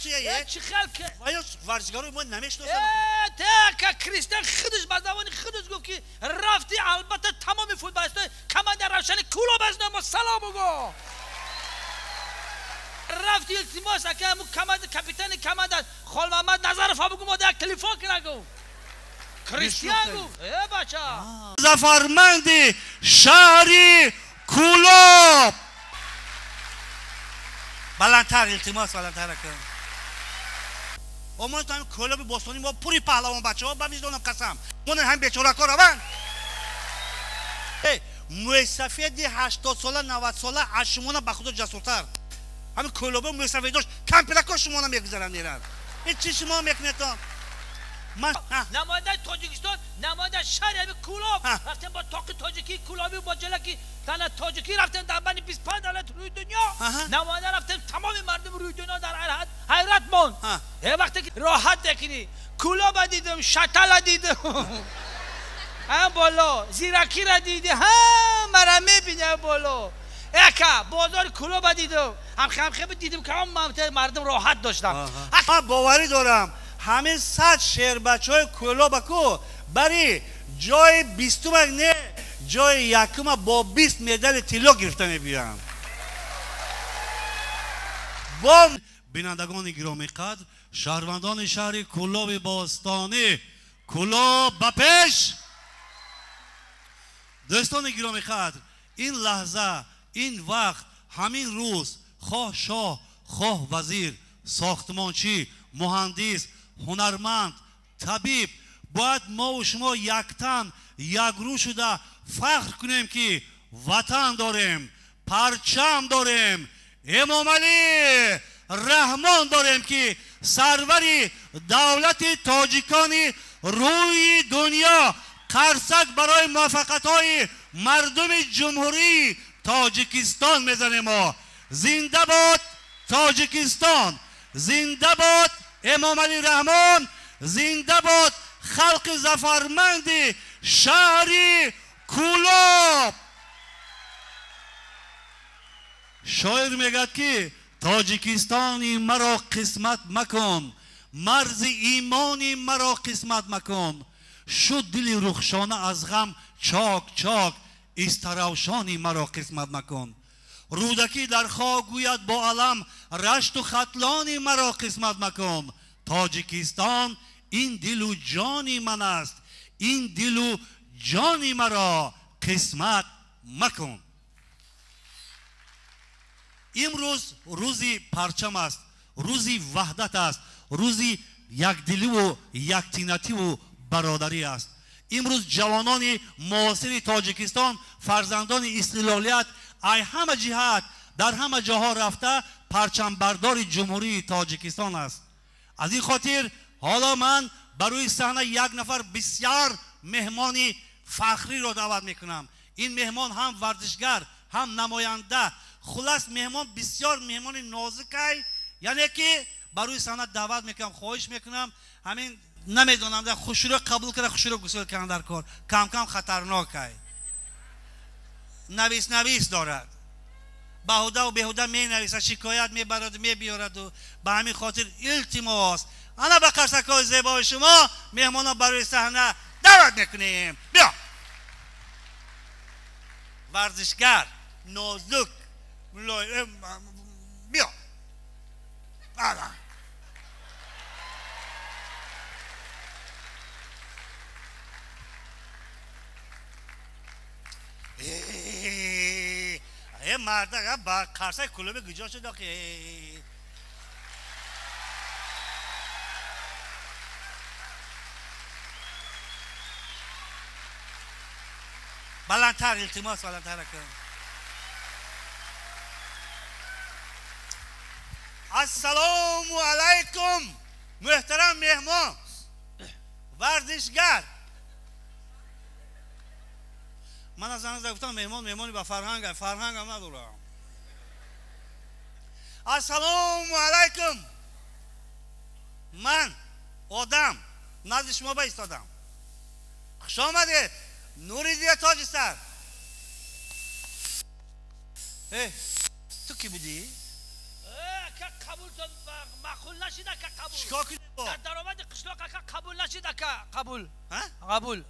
چیه؟ چی خلکه؟ وای ورزشکار ما نمیشناسم. تا کریستیان خودش با زبان خودش گفت که رفتی البته تمام فوتبالیستای کماند روشن کلوب از نام سلام بگو. رفتی التماس که مو کماند کاپیتان کماند خال محمد نظرف بگو ما یک تلفن کنگو. کریستیان گفت ای بچه ظفرمند شهری کلوب. بلندتر التماس بلندتر کن. اما تو کلوب بوستونی ما پوری پهلوان بچه‌ها با میزدونم قسم. من هم بیچاره کارا من. موسفید 80 ساله 90 ساله اشمون با خود جسورتر. همین کلوب موسفیدش کمپلکا شما نمیگذارن میرن. این چی شما میکنید؟ من نماینده تاجیکستان نماینده شهر کلوب رفتن با تاق تاجیکی کلوبی با جلکی تنها تاجیکی رفتن در بین 25 دولت روی دنیا نماینده رفتن تمام مردم روی دنیا در حیرت موند. یه وقتی که راحت دکنی کلوب دیدم شتل دیدم هم بالا زیرکی را دیدم هم مرا میبینه بالا اکا بازار کلوب دیدم هم خیلی دیدم که هم مردم راحت داشتم. باوری دارم همین 100 شهر بچهای کلوب کو برای جای 20 نه جای یکم با 20 مدال طلا گرفتن بیان. با بینندگان گرامی قدر شهروندان شهر کلوب باستانی کلوب به پیش. دوستان گرامی قدر این لحظه این وقت همین روز خواه شاه خواه وزیر ساختمانچی مهندس هنرمند طبیب باید ما و شما یک تن یک رو شده فخر کنیم که وطن داریم پرچم داریم امام علی رحمان داریم که سروری دولت تاجیکانی روی دنیا قرصک برای موفقیت های مردم جمهوری تاجیکستان میزنیم. ما زنده باد تاجیکستان، زنده باد امام علی رحمان، زنده باد خلق ظفرمند شهری کلوب. شاعر میگد که تاجیکستانی مرا قسمت مکن مرز ایمانی مرا قسمت مکن شد دل رخشانه از غم چاک چاک استروشانی مرا قسمت مکن رودکی در خاک گوید با علم رشت و خطلانی مرا قسمت مکن تاجیکستان این دل و جانی من است این دل و جانی مرا قسمت مکن. امروز روزی پرچم است روزی وحدت است روزی یک دلی و یک تینتی و برادری است. امروز جوانان معاصر تاجیکستان فرزندان استقلالیت ای همه جهت در همه جاها رفته پرچم بردار جمهوری تاجیکستان است. از این خاطر حالا من برای صحنه یک نفر بسیار مهمانی فخری را دعوت میکنم. این مهمان هم ورزشگر هم نماینده خلاص مهمان بسیار مهمان نازکی یعنی که برای صحنه دعوت میکنم خواهش میکنم همین نمیدونم در خوشو قبول کنه خوشو گسل کنه در کار کم کم خطرناکه نویس دارد بهوده و بهوده می نویسد شکایت می برد می بیارد و به همین خاطر التماس انا به قرصکای زیبای شما مهمانا برای صحنه دعوت میکنیم. بیا ورزشگر نازک بیا ای مرده با قرصه کلوب گجا شده که بلندتر التماس بلندتر کن. السلام علیکم محترم مهمان ورزشگر. من از آن گفتم مهمانی با فرهنگ هم ندارم. السلام علیکم من آدم نزد شما بایستادم خوش آمدید نوریزی تاج سر. تو کی بودی؟ که قبول شد مخول نشید چیکار کنی با در درآمد قشلاق اکا قبول نشید اکا قبول ها قبول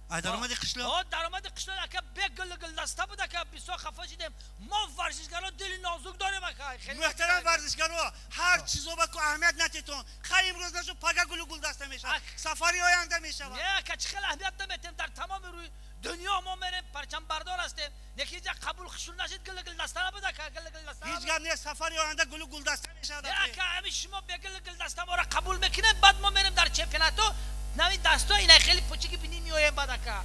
درآمد قشلاق درآمد قشلاق اکا به گل دسته بود اکا بسیار خفه شدیم ما ورزشکارا دل نازک داریم اکا خیلی محترم ورزشکارا هر چیزو با کو اهمیت نتیتون خیلی امروز نشو پاگا گل دسته میشه سفاری آینده میشه نه که چه خیلی اهمیت نمیتیم در تمام روی دنیا ما میریم پرچم بردار هستیم یکی جا قبول خشون نشید گل دسته نبود اکا گل دسته هیچ گپ نیست سفاری آینده گل دسته میشه نه که همین شما به گل دسته ما را قبول میکنه بعد ما میریم در چمپیوناتو نمی دستا اینا خیلی پوچکی بینی میایم بعد اکا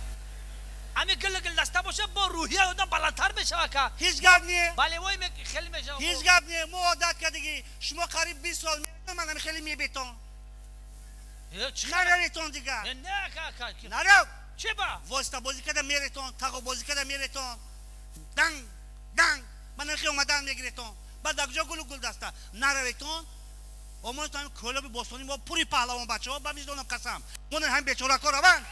همین گل دسته باشه با روحیه آدم بلندتر بشه اکا هیچ گپ نیست بله وای خیلی میشه هیچ گپ نیست ما عادت کردگی شما قریب 20 سال من خیلی میبیتون نریتون دیگه نه اکا نرو چه با واسطه بازی کردم میریتون تاقو بازی کردم میریتون دنگ من خیلی اومدن میگیریتون بعد اگجا گل دسته نرویتون اما تو هم کلاب بوستونی ما پوری پهلوان بچه ها با میزدونم قسم من هم بیچاره کار من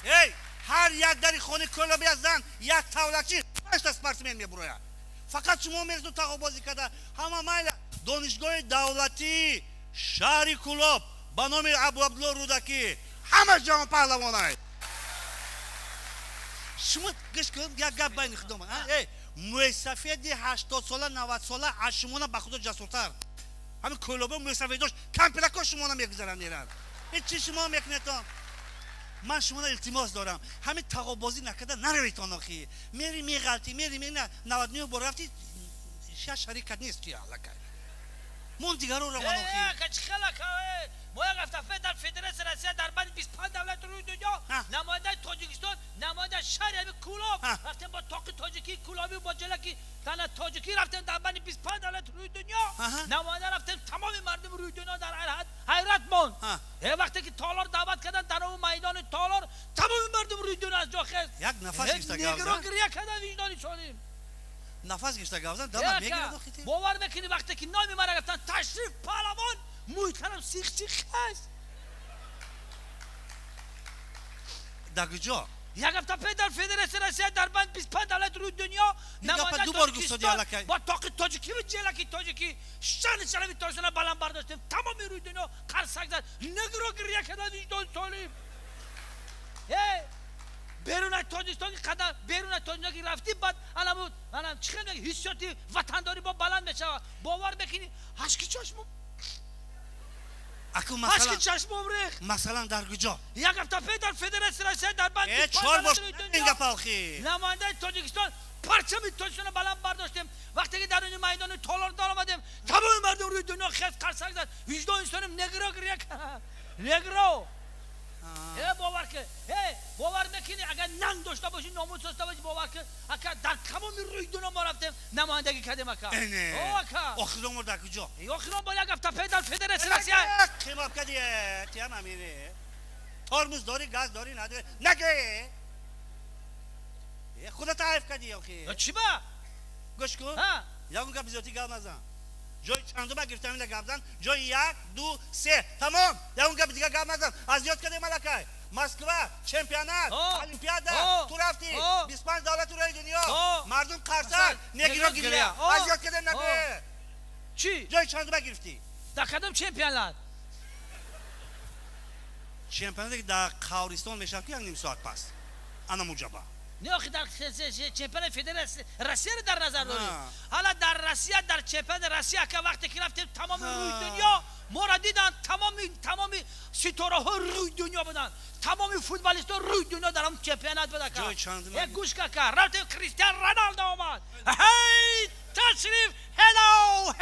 ای هر یک دری خونه کلابی از زن یک تولکچی 5 تا اسپارتمن میبروید فقط شما میرزون تاقو بازی کرده همه مایل دانشگاه دولتی شهری کلاب با نام ابو عبدالله رودکی همه جام پهلوانای شما گوش کن یک گپ بین خودم ای موسفید 80 ساله 90 ساله از شما به خود جسورتر همین کلوبه موسفید داشت کمپلکا شما میگذارن میرن این چی شما میکنیتون من شما التماس دارم همین تقابازی نکرده نرویتون آخی میری میغلطی میری نه 99 بار رفتی شریکت نیست که علکه من دیگر رو روان آخی که چه خلقه ما یک هفته در فدراسیون روسیه در بین 25 دولت روی دنیا نماینده تاجیکستان نماینده شهر کولاب رفتیم با تاق تاجیکی کولابی با جلکی تن تاجیکی رفتیم در بین 25 دولت روی دنیا نماینده رفتیم تمام مردم روی دنیا در حیرت ماند وقتی که تالار دعوت کردن در اون میدان تالار تمام مردم روی دنیا از جا خست یک نفس کشیدن نگران گریه کردن وجدانی شدیم نفس کشیدن گاوزن دادم میگیره خیلی باور میکنی وقتی که نام من گفتن تشریف پهلوان محترم سیخ هست در کجا یک هفته پیش در فدراسیون روسیه در بین 25 دولت روی دنیا نماینده تاجیکستان با تاق تاجیکی و جلکی تاجیکی شان شرمی تاجیکستان بلند برداشتیم تمام روی دنیا قرصک زد نگران گریه کردن وجدان سالم بیرون تاجیکستان قدم بیرون تاجیکستان که رفتی بعد الان چخیل میگه حسیاتی وطنداری با بلند میشه باور بکنی هشکی چشم هشکی چشم ریخ مثلا در کجا یک هفته پیش در فدراسیون روسیه در بند 4 باش اینجا پاخی نماینده تاجیکستان پرچم تاجیکستان بلند برداشتیم وقتی که در اون میدان تالار دار آمدیم تمام مردم روی دنیا خست قرصک زد وجدان سالم نگران گریه کرد نگران باور میکنی اگر ننگ داشته باشی ناموس داشته باشی باور کن اگر در تمام روی دنیا ما رفتیم نمایندگی کردیم اکا آخرام در کجا آخرام با یک هفته پیش در فدراسیون روسیه خیماب کردی تیم امینه ترمز داری گاز داری نداری نگه خودت تعریف کردی آخی چی با گوش کن یا اون گپ زیادی گپ نزن جای چندم گرفتم این گپ زن جای 1 2 3 تمام یا اون گپ دیگه گپ نزن از یاد کردی ملکه مسکو چمپیونات المپیادا تو رفتی 25 دولت روی دنیا مردم قرصک نگران گریه از یاد کردی نبه چی جای چندم گرفتی در کدام چمپیونات چمپیوناتی که در قهرستان میشه که نیم ساعت پس انا مجابا نه آخه در چمپیون فدراسیون روسیه رو در نظر داری حالا در روسیه در چمپیون روسیه که وقتی که رفتیم تمام روی دنیا ما را دیدن تمام ستاره ها روی دنیا بودن تمام فوتبالیست ها روی دنیا در هم چمپیونات بودن یک گوش که رفتیم کریستیان رونالدو آمد هی تشریف هلو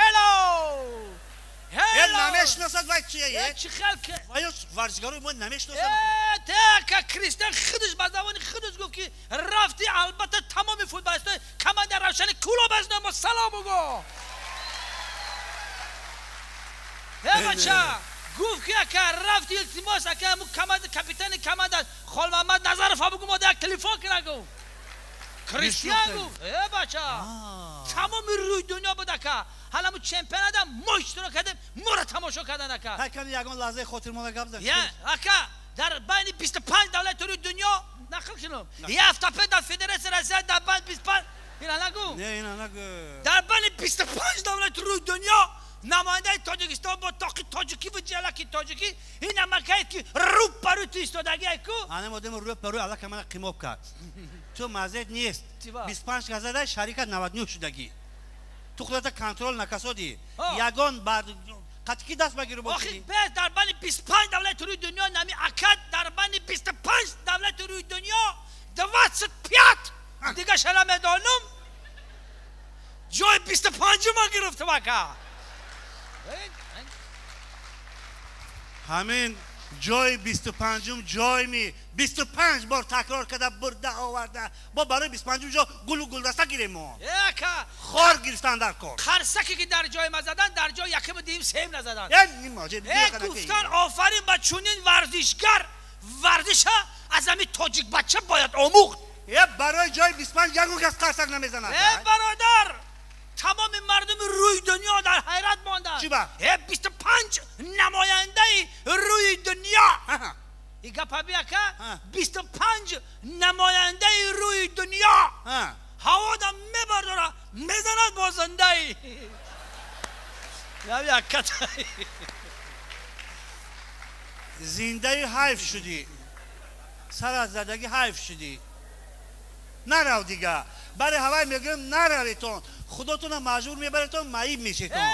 نمیشناسد وای چیه چی خلک وای ورزشکارو ما نمیشناسد که کریستیان خودش به زبان خودش گفت که رفتی البته تمام فوتبالیست های کمانده روشن کلوب از نام سلام بگو بچه گفت که رفتی التماس که همون کپیتان کمانده خال محمد نظر فابگو ما یک تلفن کنه گفت کریستیان گفت بچه تمام روی دنیا بوده که حالا مو چمپیونات ما اشتراک کردیم ما را تماشا کردن اکا هکن یگان لحظه خاطر ما گپ زن اکا در بین 25 دولت روی دنیا نقل کنم یه هفته پیش در فدراسیون روسیه در بین 25 اینا نگو نه اینا نگو در بین 25 دولت روی دنیا نماینده تاجیکستان با تاجیکی و جلکی تاجیکی این نمکه که رو پرو تو ایستادگی کو انا مودم رو پرو علا که من قیماب کرد تو مزید نیست 25 گزده شرکت 99 شدگی تو خودت کنترل نکسادی یگان بعد قطعی دست بگیرو باشی آخی بس در بین 25 دولت روی دنیا نمی اکد در بین 25 دولت روی دنیا 25 دیگه شلا میدانم جای 25 ما گرفته بکا همین جای 25 جای می 25 بار تکرار کرده برده آورده با برای 25 جا گل و گلدسته گیریم ما خار گرفتن در کار خرسکی که در جای ما زدن در جای یکم دیم سیم نزدن گفتن آفرین با چونین ورزشگر ورزش از همین تاجیک بچه باید آموخت برای جای 25 یکو کس خرسک نمیزنن برادر تمام مردم روی دنیا در حیرت ماندن چی با؟ 25 نماینده روی دنیا ای گپا بیا که 25 نماینده روی دنیا هوا دم میبرداره میزند با زنده ای یا کتایی زنده حیف شدی سر از زدگی حیف شدی نرو دیگه برای هوای میگم نرویتون خودتون مجبور میبریتون معیب میشیتون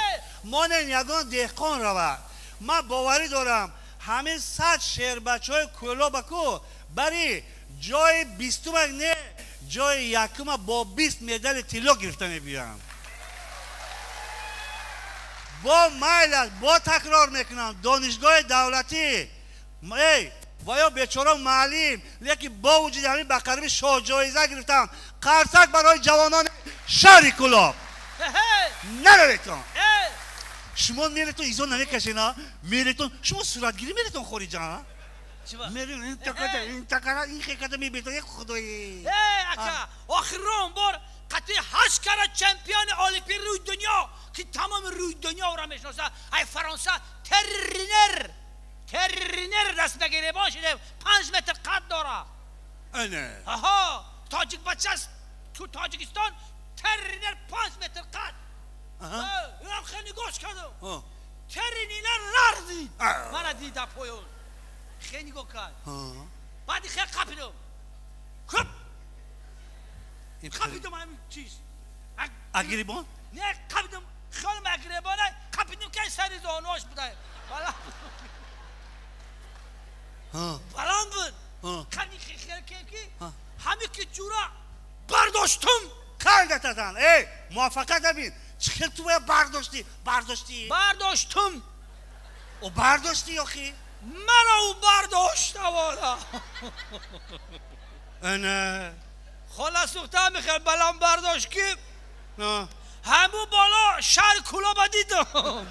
مانن یگان دهقان روه من باوری دارم همین 100 شهر بچه های کلو بکو برای جای 20 نه جای یکم با 20 مدال طلا گرفتن بیان با مایل با تکرار میکنم دانشگاه دولتی ویا بیچاره معلم لیکن با وجود همین بقرب شاه جایزه گرفتم قرصک برای جوانان شهر کلاب نرویتون شما میریتون ایزون نمیکشین ها میریتون شما صورتگیری میریتون خوری جان میرین این تکره این خیکته میبیتون یک خدایی اکا آخران بار قطعی 8 کره چمپیون المپیک روی دنیا که تمام روی دنیا را میشناسه ای فرانسه ترینر دست بگیره باشه 5 متر قد داره اینه آها تاجیک بچه است تو تاجیکستان ترینر 5 متر قد اینم خیلی گوش کردم ترینر لرزید من دیدم پایون خیلی گوش کرد بعدی خیلی قپیدم قپیدم همین چیز اگریبان؟ نه قپیدم خیلی اگریبانه قپیدم که سری زانوش بوده بلند بود خیلی خیلی همین که جورا برداشتم کردت ازن موافقت نبین چه تو باید برداشتم او برداشتی آخی من او برداشته والا نه خلاص اختار میخواه بلند برداشت که همون بالا شهر کلا با دیدم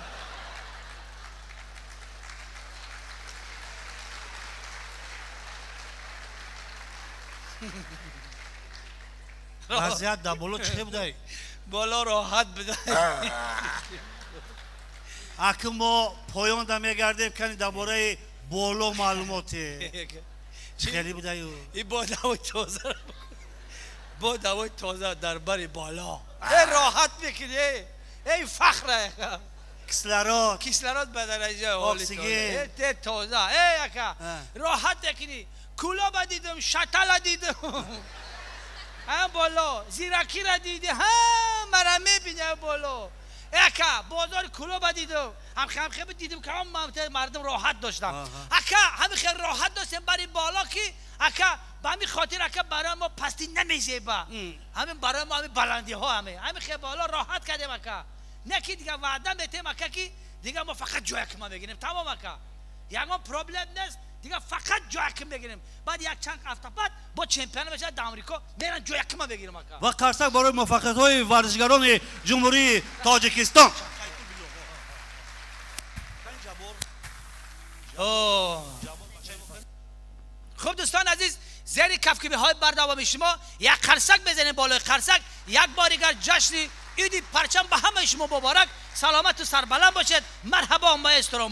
وضعیت در بالا چه بودی؟ بالا راحت بده اگه ما پایان دا میگردیم کنی در باره بالا معلوماتی خیلی بوده این با دوای تازه در بر بالا راحت میکنی ای فخره کسلرات بدنجه اکسیژن تازه ای اکا راحت میکنی کلا با دیدم شتل دیدم هم بالا زیرکی را دیده هم مرا میبینه بالا اکا بازار کلو با دیدم هم خیلی دیدم که مردم راحت داشتم اکا همین خیلی راحت داشتم برای بالا که اکا به همین خاطر اکا برای ما پستی نمیزیبه همین برای ما همین بلندی ها همین خیلی بالا راحت کردیم اکا نه که دیگه وعده میتیم اکا که دیگه ما فقط جای که ما بگیریم تمام اکا یکم پروبلم نیست دیگه فقط جای که بگیریم بعد یک چند هفته بعد با چمپیون بشه در آمریکا میرن جای که ما بگیریم اکا و قرصک برای موفقیت های ورزشگران جمهوری تاجیکستان خب دوستان عزیز زیر کفکبی های بردوام شما یک قرصک بزنید بالای قرصک یک بار دیگر جشن عید پرچم به همه شما مبارک سلامت و سربلند باشید مرحبا ماسترو